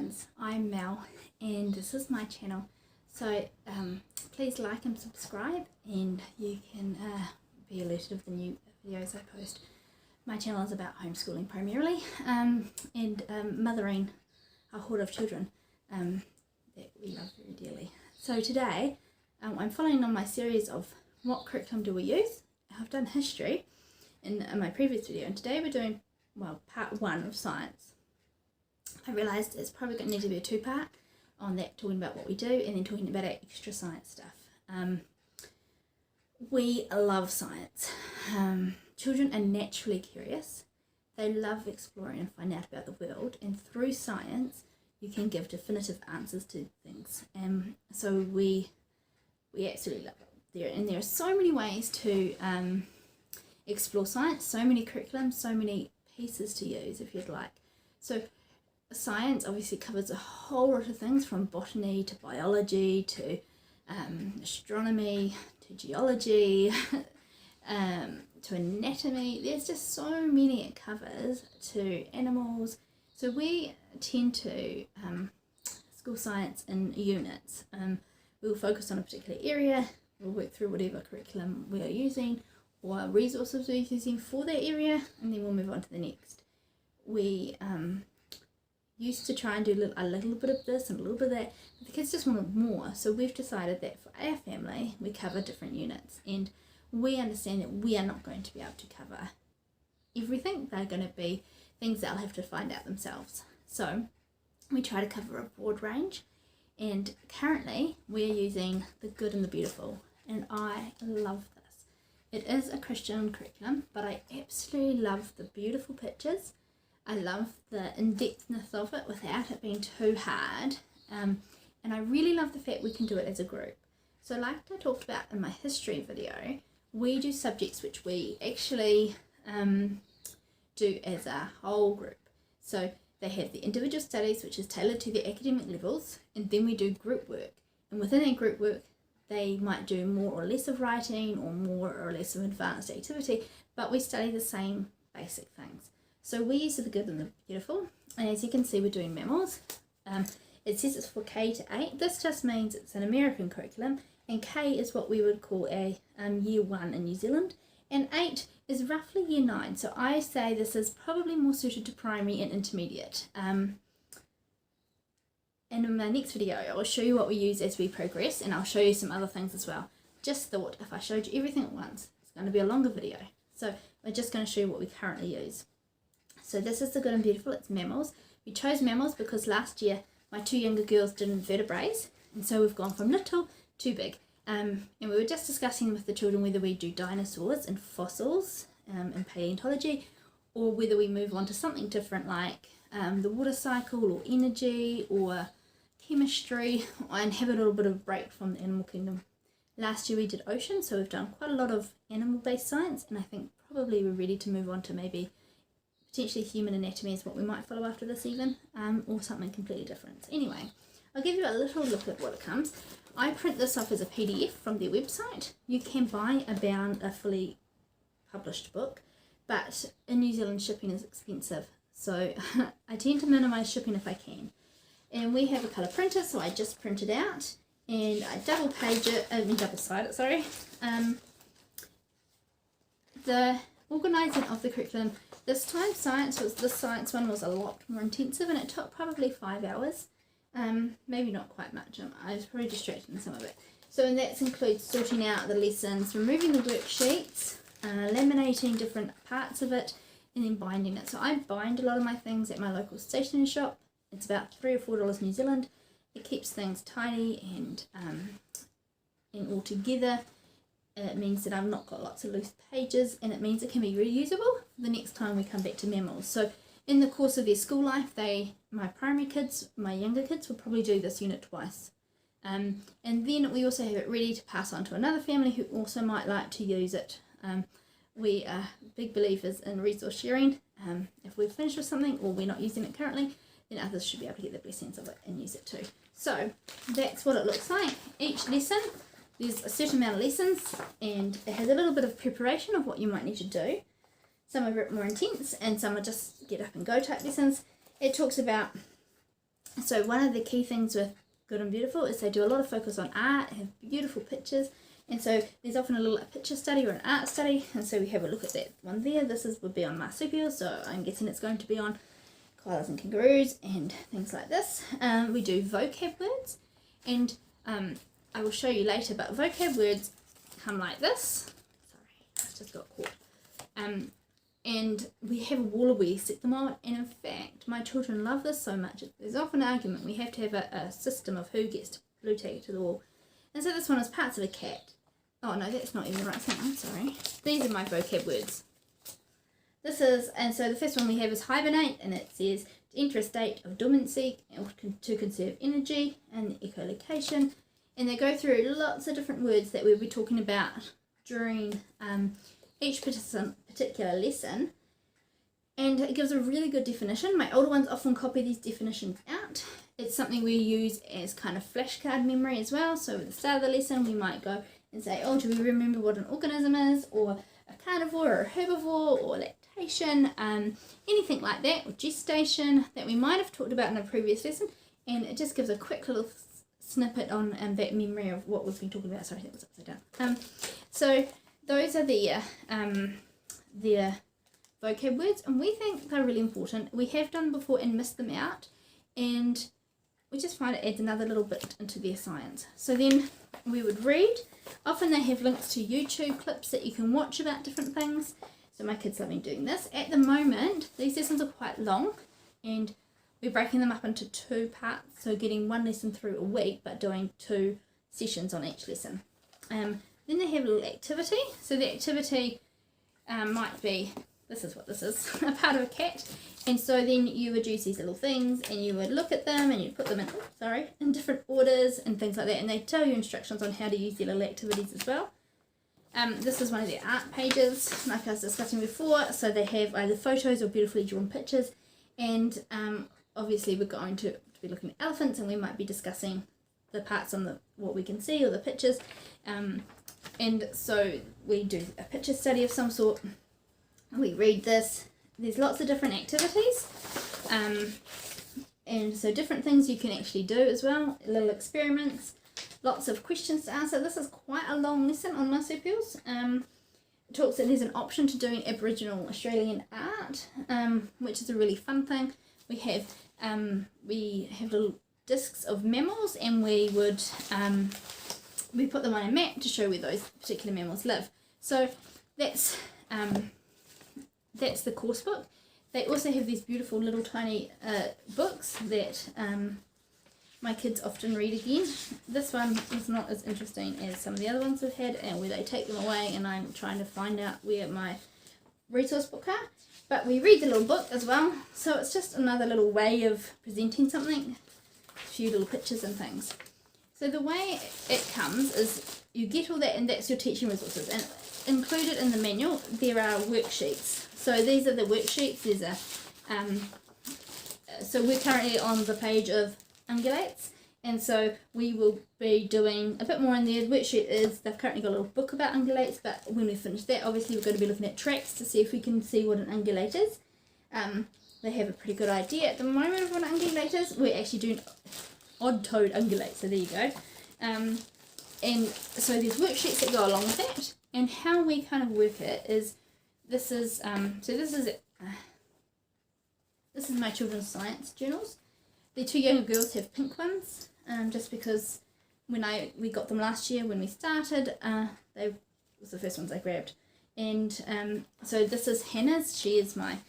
friends, I'm Mel and this is my channel, so please like and subscribe and you can be alerted of the new videos I post. My channel is about homeschooling primarily and mothering a horde of children that we love very dearly. So today I'm following on my series of what curriculum do we use. I've done history in my previous video and today we're doing, well, part 1 of science. I realised it's probably going to need to be a 2-part on that, talking about what we do and then talking about our extra science stuff. We love science. Children are naturally curious. They love exploring and finding out about the world, and through science you can give definitive answers to things. So we absolutely love it. There are so many ways to explore science, so many curriculums, so many pieces to use if you'd like. So science obviously covers a whole lot of things, from botany to biology to astronomy to geology to anatomy. There's just so many it covers, to animals. So we tend to school science in units. We'll focus on a particular area, we'll work through whatever curriculum we are using or resources we're using for that area, and then we'll move on to the next. We used to try and do a little bit of this and a little bit of that, but the kids just wanted more, so we've decided that for our family we cover different units, and we understand that we are not going to be able to cover everything. They're going to be things they'll have to find out themselves. So we try to cover a broad range, and currently we're using The Good and the Beautiful, and I love this. It is a Christian curriculum, but I absolutely love the beautiful pictures. I love the in-depthness of it without it being too hard, and I really love the fact we can do it as a group. So like I talked about in my history video, we do subjects which we actually do as a whole group. So they have the individual studies, which is tailored to their academic levels, and then we do group work, and within that group work they might do more or less of writing or more or less of advanced activity, but we study the same basic things. So we use The Good and the Beautiful, and as you can see we're doing mammals. It says it's for K to 8. This just means it's an American curriculum, and K is what we would call a year 1 in New Zealand, and 8 is roughly year 9. So I say this is probably more suited to primary and intermediate. And in my next video I'll show you what we use as we progress, and I'll show you some other things as well. Just thought if I showed you everything at once it's going to be a longer video, so we're just going to show you what we currently use. So this is The Good and Beautiful. It's mammals. We chose mammals because last year my 2 younger girls did invertebrates, and so we've gone from little to big. And we were just discussing with the children whether we do dinosaurs and fossils in paleontology, or whether we move on to something different like the water cycle or energy or chemistry, and have a little bit of a break from the animal kingdom. Last year we did ocean, so we've done quite a lot of animal-based science, and I think probably we're ready to move on to maybe potentially human anatomy is what we might follow after this even, or something completely different. Anyway, I'll give you a little look at what it comes. I print this off as a PDF from their website. You can buy a fully published book, but in New Zealand shipping is expensive, so I tend to minimise shipping if I can. And we have a colour printer, so I just print it out and I double side it, sorry. The organising of the curriculum, this time this science one was a lot more intensive, and it took probably 5 hours. Maybe not quite much. I was probably distracted in some of it. So, and that includes sorting out the lessons, removing the worksheets, laminating different parts of it, and then binding it. So I bind a lot of my things at my local stationery shop. It's about $3 or $4 New Zealand. It keeps things tidy and all together. It means that I've not got lots of loose pages, and it means it can be reusable the next time we come back to mammals. So in the course of their school life, my primary kids, my younger kids, will probably do this unit twice. And then we also have it ready to pass on to another family who also might like to use it. We are big believers in resource sharing. If we've finished with something or we're not using it currently, then others should be able to get the blessings of it and use it too. So that's what it looks like. Each lesson, there's a certain amount of lessons, and it has a little bit of preparation of what you might need to do. Some are a bit more intense and some are just get up and go type lessons. It talks about So one of the key things with Good and Beautiful is they do a lot of focus on art, have beautiful pictures, and so there's often a little picture study or an art study, and so we have a look at that one there. Would be on marsupials, so I'm guessing it's going to be on koalas and kangaroos and things like this. We do vocab words, and I will show you later, but vocab words come like this. Sorry, I just got caught. And we have a wall where you set them on, and in fact my children love this so much. There's often an argument we have to have a system of who gets to blue tag it to the wall, and so this one is parts of a cat. Oh no, that's not even the right thing, I'm sorry. These are my vocab words. And so the first one we have is hibernate, and it says to enter a state of dormancy or to conserve energy, and echolocation, and they go through lots of different words that we'll be talking about during each particular lesson, and it gives a really good definition. My older ones often copy these definitions out. It's something we use as kind of flashcard memory as well. So at the start of the lesson we might go and say, oh, do we remember what an organism is, or a carnivore or a herbivore, or lactation, anything like that, or gestation that we might have talked about in a previous lesson, and it just gives a quick little snippet on that memory of what we've been talking about. Sorry, that was upside down. So those are their vocab words, and we think they're really important. We have done before and missed them out, and we just find it adds another little bit into their science. So then we would read. Often they have links to YouTube clips that you can watch about different things. So my kids love me doing this. At the moment, these lessons are quite long, and we're breaking them up into 2 parts. So getting one lesson through a week, but doing 2 sessions on each lesson. Then they have a little activity. So the activity might be, this is what this is, a part of a cat. And so then you would use these little things, and you would look at them, and you'd put them in different orders and things like that. And they tell you instructions on how to use their little activities as well. This is one of their art pages, like I was discussing before. So they have either photos or beautifully drawn pictures. And obviously we're going to be looking at elephants, and we might be discussing the parts on what we can see, or the pictures. And so we do a picture study of some sort. We read this. There's lots of different activities. And so different things you can actually do as well. Little experiments. Lots of questions to answer. This is quite a long lesson on marsupials. It talks that there's an option to doing Aboriginal Australian art, which is a really fun thing. We have little discs of mammals, and we would we put them on a map to show where those particular mammals live. So that's the course book. They also have these beautiful little tiny books that my kids often read again. This one is not as interesting as some of the other ones we've had, and where they take them away, and I'm trying to find out where my resource book are. But we read the little book as well, so it's just another little way of presenting something, a few little pictures and things. So the way it comes is you get all that, and that's your teaching resources. And included in the manual, there are worksheets. So these are the worksheets. There's a so we're currently on the page of ungulates, and so we will be doing a bit more in there. The worksheet is, they've currently got a little book about ungulates, but when we finish that, obviously we're going to be looking at tracks to see if we can see what an ungulate is. They have a pretty good idea at the moment of what an ungulate is. We're actually doing odd-toed ungulate, so there you go. And so there's worksheets that go along with that, and how we kind of work it is, this is my children's science journals. The 2 younger girls have pink ones, just because when we got them last year when we started, they was the first ones I grabbed. And so this is Hannah's. She is my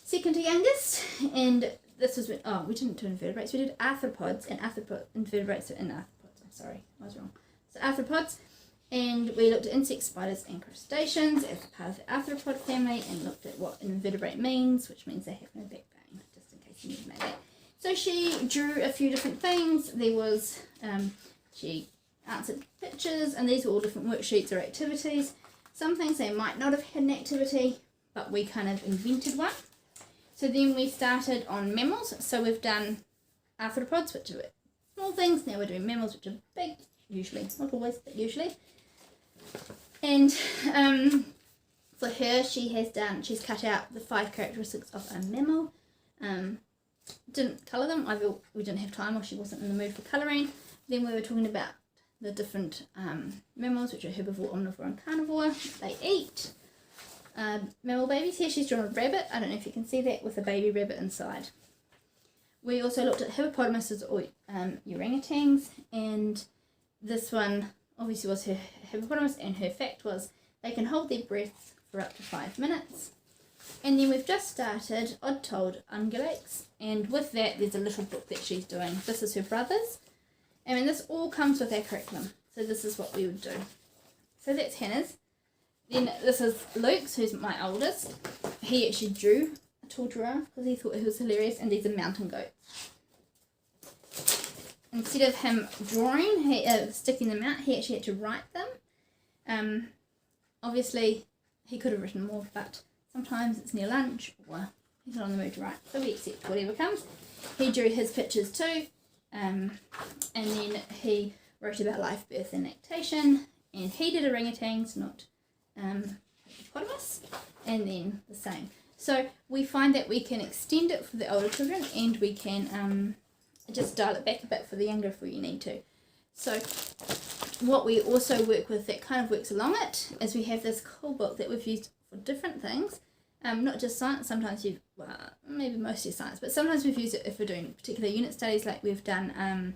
second to youngest, and this was when, we didn't do invertebrates, we did arthropods, and invertebrates are in arthropods. I'm sorry, I was wrong. So arthropods, and we looked at insects, spiders, and crustaceans as part of the arthropod family, and looked at what an invertebrate means, which means they have no backbone, just in case you need to know that. So she drew a few different things. There was, she answered pictures, and these were all different worksheets or activities. Some things they might not have had an activity, but we kind of invented one. So then we started on mammals. So we've done arthropods, which are small things. Now we're doing mammals, which are big, usually. Not always, but usually. And for her, she's cut out the 5 characteristics of a mammal. didn't colour them. Either we didn't have time or she wasn't in the mood for colouring. Then we were talking about the different mammals, which are herbivore, omnivore and carnivore. They eat. Mammal babies. Here she's drawn a rabbit. I don't know if you can see that, with a baby rabbit inside. We also looked at hippopotamuses or orangutans, and this one obviously was her hippopotamus, and her fact was they can hold their breath for up to 5 minutes. And then we've just started Untitled Ungulates, and with that there's a little book that she's doing. This is her brother's, and this all comes with our curriculum. So this is what we would do. So that's Hannah's. Then this is Luke's, who's my oldest. He actually drew a tall giraffe because he thought it was hilarious, and these are mountain goats. Instead of him drawing, sticking them out, he actually had to write them. Obviously, he could have written more, but sometimes it's near lunch or he's not in the mood to write, so we accept whatever comes. He drew his pictures too, and then he wrote about life, birth and lactation, and he did orangutans, not hippopotamus, and then the same. So we find that we can extend it for the older children, and we can just dial it back a bit for the younger if we need to. So what we also work with that kind of works along it is we have this cool book that we've used for different things, not just science. Sometimes maybe mostly science, but sometimes we've used it if we're doing particular unit studies, like we've done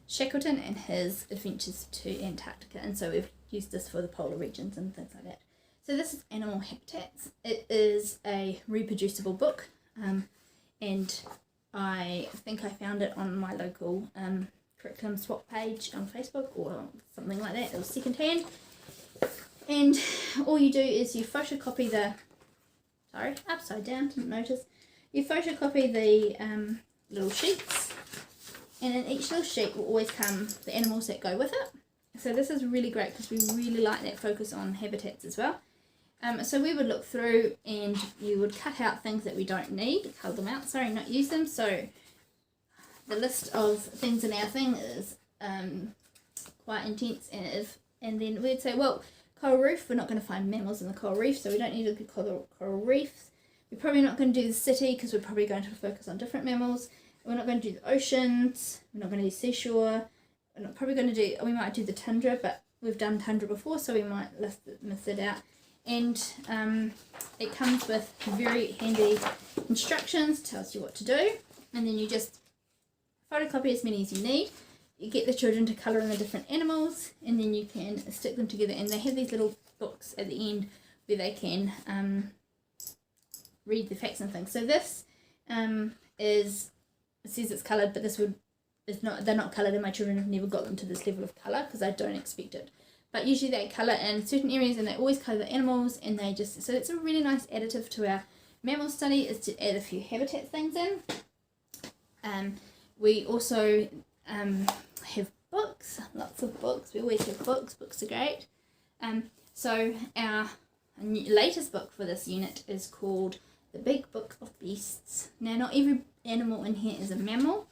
Shackleton and his adventures to Antarctica, and so we've used this for the polar regions and things like that. So this is Animal Habitats. It is a reproducible book, and I think I found it on my local curriculum swap page on Facebook or something like that. It was secondhand, and all you do is you photocopy the upside down, didn't notice. You photocopy the little sheets, and in each little sheet will always come the animals that go with it. So this is really great because we really like that focus on habitats as well. So we would look through, and you would cut out things that we don't need, cull them out, not use them. So the list of things in our thing is quite intense, and then we'd say, well, coral reef, we're not going to find mammals in the coral reef, so we don't need a good coral reefs. We're probably not going to do the city because we're probably going to focus on different mammals. We're not going to do the oceans. We're not going to do seashore. We're not probably going to do, we might do the tundra, but we've done tundra before, so we might miss it out. And it comes with very handy instructions, tells you what to do, and then you just photocopy as many as you need. You get the children to colour in the different animals, and then you can stick them together, and they have these little books at the end where they can read the facts and things. So this it says it's coloured, but they're not coloured, and my children have never got them to this level of colour because I don't expect it. But usually they colour in certain areas, and they always colour the animals, and so it's a really nice additive to our mammal study, is to add a few habitat things in. We also have books, lots of books. We always have books. Books are great. So our latest book for this unit is called The Big Book of Beasts. Now, not every animal in here is a mammal,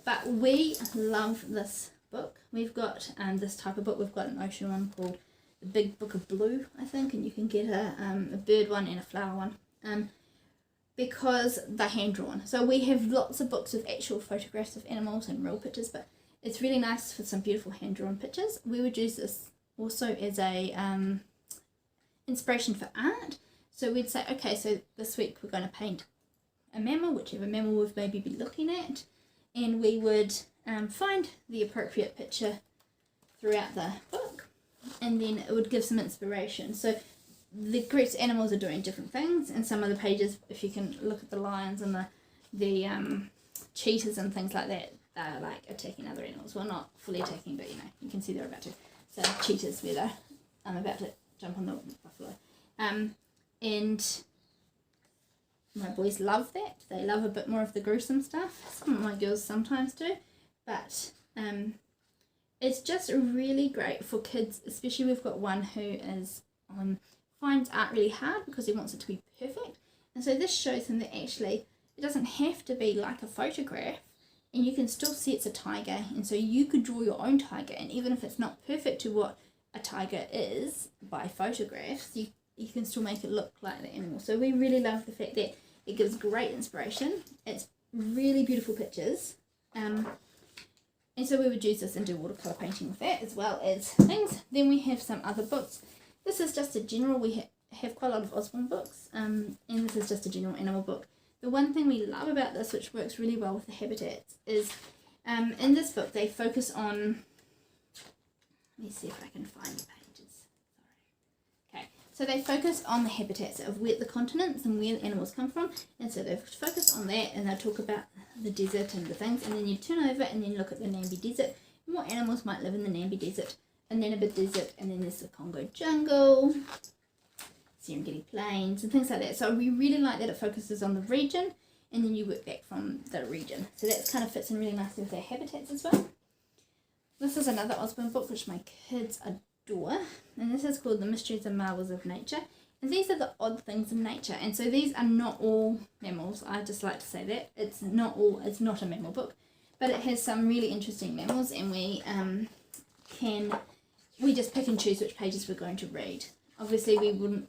but we love this book. We've got this type of book. We've got an ocean one called The Big Book of Blue, I think, and you can get a bird one and a flower one, because they're hand drawn. So we have lots of books with actual photographs of animals and real pictures, but it's really nice for some beautiful hand drawn pictures. We would use this also as a inspiration for art. So we'd say, okay, so this week we're going to paint a mammal, whichever mammal we've maybe been looking at, and we would find the appropriate picture throughout the book, and then it would give some inspiration. So the groups of animals are doing different things, and some of the pages, if you can look at the lions and the cheetahs and things like that, they're like attacking other animals. Well, not fully attacking, but you can see they're about to. So cheetahs, where I'm about to jump on the buffalo. And my boys love that. They love a bit more of the gruesome stuff. Some of my girls sometimes do. But it's just really great for kids, especially we've got one who is finds art really hard because he wants it to be perfect. And so this shows him that actually it doesn't have to be like a photograph, and you can still see it's a tiger. And so you could draw your own tiger, and even if it's not perfect to what a tiger is by photographs, you can still make it look like the animal. So we really love the fact that it gives great inspiration. It's really beautiful pictures. And so we would use this and do watercolour painting with that as well as things. Then we have some other books. This is just a general, we have quite a lot of Osborne books, and this is just a general animal book. The one thing we love about this, which works really well with the habitats, is in this book they focus on, let me see if I can find the pages. Sorry. Okay, so they focus on the habitats of where the continents and where the animals come from, and so they focus on that, and they talk about the desert and the things, and then you turn over and then look at the Namib Desert and what animals might live in the Namib Desert, and then a bit desert, and then there's the Congo jungle, Serengeti Plains and things like that. So we really like that it focuses on the region and then you work back from the region. So that kind of fits in really nicely with their habitats as well. This is another Osborne book which my kids adore, and this is called The Mysteries and Marvels of Nature. And these are the odd things in nature, and so these are not all mammals. I just like to say that it's not a mammal book, but it has some really interesting mammals, and we just pick and choose which pages we're going to read. Obviously we wouldn't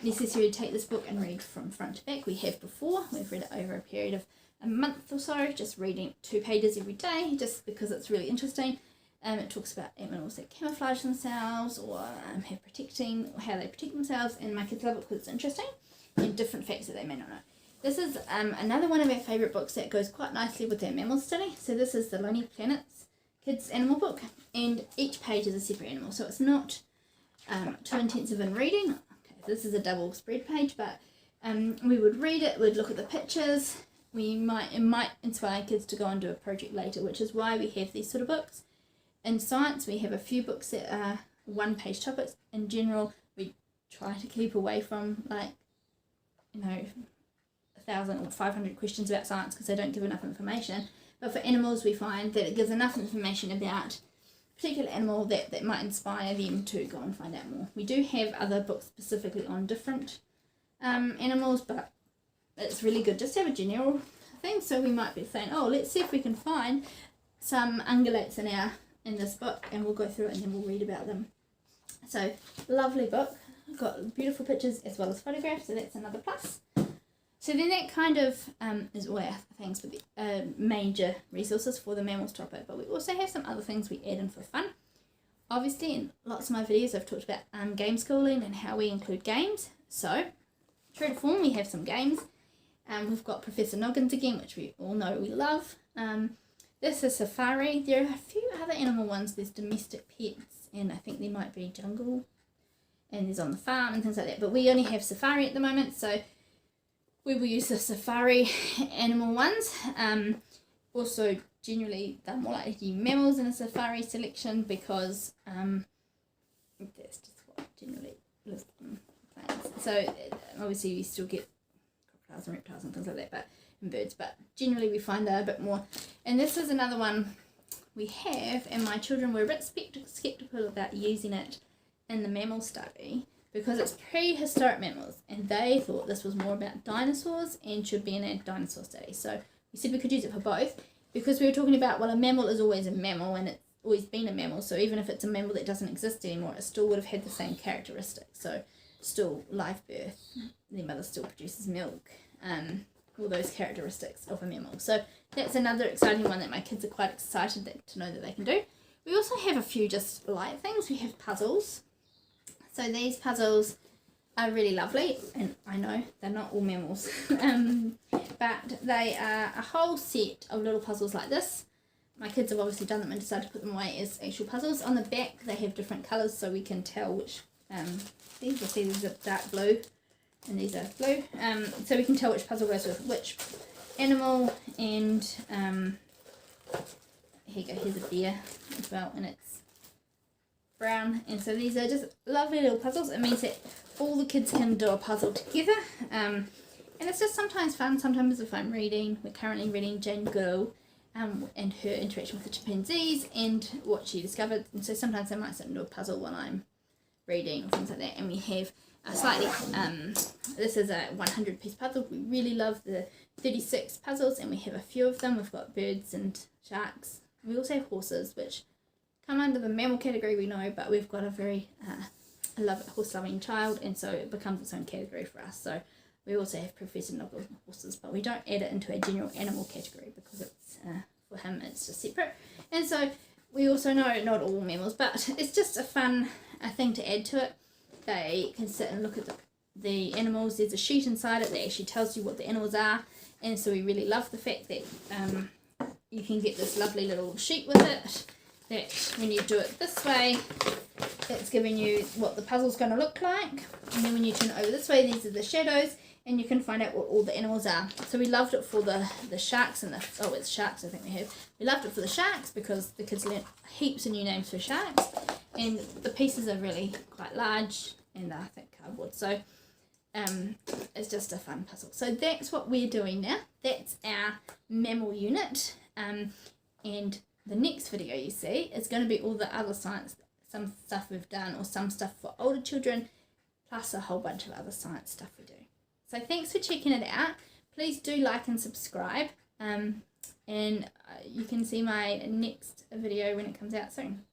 necessarily take this book and read from front to back. We have before. We've read it over a period of a month or so, just reading 2 pages every day, just because it's really interesting. It talks about animals that camouflage themselves or how they protect themselves, and my kids love it because it's interesting and different facts that they may not know. This is another one of our favourite books that goes quite nicely with our mammal study. So this is the Lonely Planets Kids Animal Book, and each page is a separate animal, so it's not too intensive in reading. Okay, this is a double spread page, but we would read it, we'd look at the pictures. It might inspire kids to go and do a project later, which is why we have these sort of books. In science, we have a few books that are 1-page topics. In general, we try to keep away from 1,000 or 500 questions about science because they don't give enough information. But for animals, we find that it gives enough information about a particular animal that might inspire them to go and find out more. We do have other books specifically on different animals, but it's really good just to have a general thing. So we might be saying, oh, let's see if we can find some ungulates in this book, and we'll go through it and then we'll read about them. So lovely book, got beautiful pictures as well as photographs, so that's another plus. So then that kind of is all our things for the major resources for the mammals topic, but we also have some other things we add in for fun. Obviously in lots of my videos I've talked about game schooling and how we include games, so true to form we have some games. We've got Professor Noggins again, which we all know we love. This is Safari. There are a few other animal ones. There's Domestic Pets, and I think there might be Jungle, and there's On the Farm and things like that. But we only have Safari at the moment, so we will use the Safari animal ones. Also, generally, they're more likely to use mammals in a Safari selection because that's just what generally lives on plants. So obviously, we still get crocodiles and reptiles and things like that, and birds, but generally we find they're a bit more. And this is another one we have, and my children were a bit skeptical about using it in the mammal study because it's prehistoric mammals, and they thought this was more about dinosaurs and should be in a dinosaur study. So we said we could use it for both because we were talking about, well, a mammal is always a mammal and it's always been a mammal, so even if it's a mammal that doesn't exist anymore, it still would have had the same characteristics. So still live birth, their mother still produces milk, all those characteristics of a mammal. So that's another exciting one that my kids are quite excited to know that they can do. We also have a few just light things. We have puzzles. So these puzzles are really lovely, and I know they're not all mammals, but they are a whole set of little puzzles like this. My kids have obviously done them and decided to put them away as actual puzzles. On the back they have different colours so we can tell which, these are dark blue and these are blue, so we can tell which puzzle goes with which animal. And here you go, here's a bear as well, and it's brown. And so these are just lovely little puzzles. It means that all the kids can do a puzzle together, and it's just sometimes fun. Sometimes if I'm reading, we're currently reading Jane Goodall and her interaction with the chimpanzees and what she discovered, and so sometimes I might sit and do a puzzle while I'm reading, things like that. And we have a slightly, this is a 100-piece puzzle. We really love the 36 puzzles, and we have a few of them. We've got birds and sharks. We also have horses, which come under the mammal category, we know, but we've got a very horse-loving child, and so it becomes its own category for us. So We also have Professor Noggles and horses, but we don't add it into a general animal category because it's for him it's just separate. And so we also know not all mammals, but it's just a fun thing to add to it. They can sit and look at the animals. There's a sheet inside it that actually tells you what the animals are, and so we really love the fact that you can get this lovely little sheet with it, that when you do it this way, it's giving you what the puzzle's going to look like, and then when you turn it over this way, these are the shadows, and you can find out what all the animals are. So we loved it for the sharks and it's sharks I think we loved it for the sharks because the kids learnt heaps of new names for sharks, and the pieces are really quite large and I think cardboard, so it's just a fun puzzle. So that's what we're doing now. That's our mammal unit, and the next video you see is going to be all the other science, some stuff we've done or some stuff for older children, plus a whole bunch of other science stuff we do. So thanks for checking it out. Please do like and subscribe, and you can see my next video when it comes out soon.